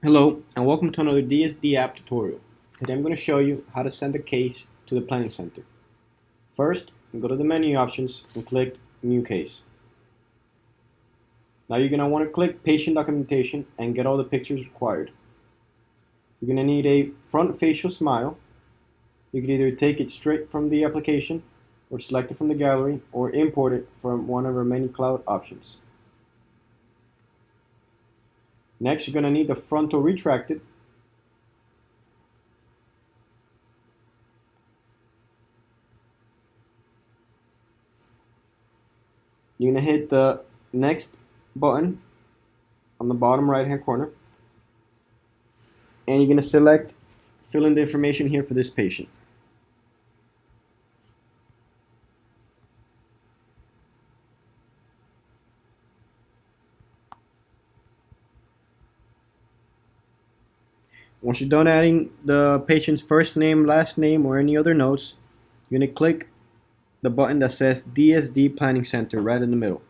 Hello and welcome to another DSDApp tutorial. Today I'm going to show you how to send a case to the planning center. First, go to the menu options and click New Case. Now you're going to want to click Patient Documentation and get all the pictures required. You're going to need a front facial smile. You can either take it straight from the application or select it from the gallery or import it from one of our many cloud options. Next, you're going to need the frontal retracted. You're going to hit the next button on the bottom right hand corner, and you're going to fill in the information here for this patient. Once you're done adding the patient's first name, last name, or any other notes, you're going to click the button that says DSD Planning Center right in the middle.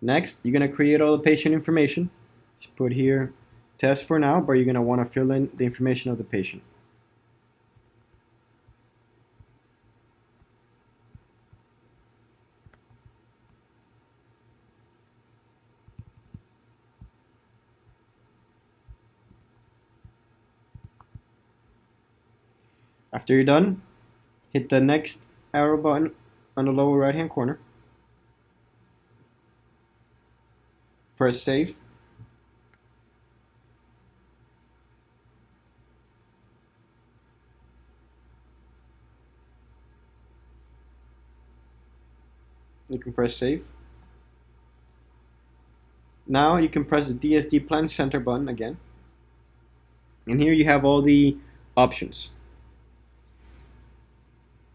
Next, you're going to create all the patient information. Just put here test for now, but you're going to want to fill in the information of the patient. After you're done, hit the next arrow button on the lower right hand corner. Press save. You can press save. Now you can press the DSD Planning Center button again. And here you have all the options.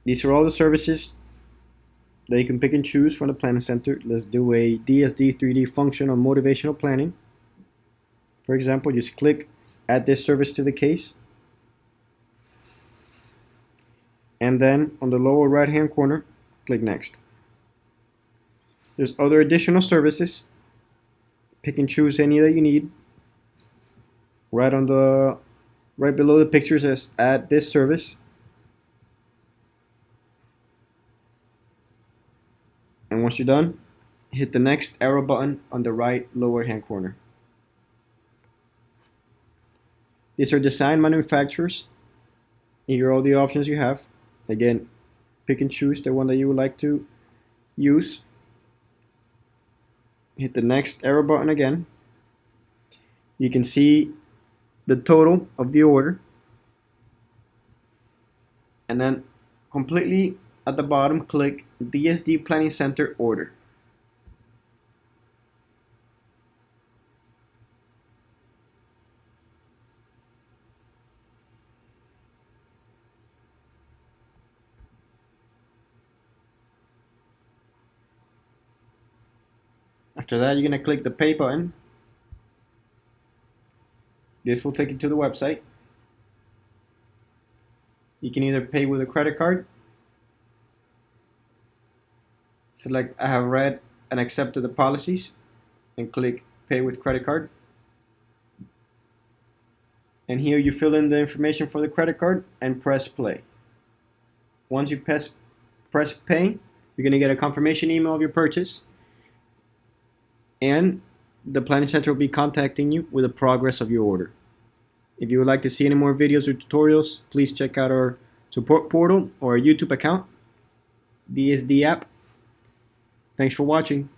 These are all the services that you can pick and choose from the Planning Center. Let's do a DSD 3D function on motivational planning. For example, just click add this service to the case. And then on the lower right hand corner, click next. There's other additional services. Pick and choose any that you need. Right below the picture says add this service. And once you're done, hit the next arrow button on the right lower hand corner. These are design manufacturers. Here are all the options you have. Again, pick and choose the one that you would like to use. Hit the next arrow button again. You can see the total of the order. And then completely at the bottom, click DSD Planning Center Order. After that, you're going to click the Pay button. This will take you to the website. You can either pay with a credit card. Select I have read and accepted the policies and click Pay with credit card. And here you fill in the information for the credit card and press play. Once you press pay, you're going to get a confirmation email of your purchase, and the Planning Center will be contacting you with the progress of your order. If you would like to see any more videos or tutorials, please check out our support portal or our YouTube account, DSDApp. Thanks for watching.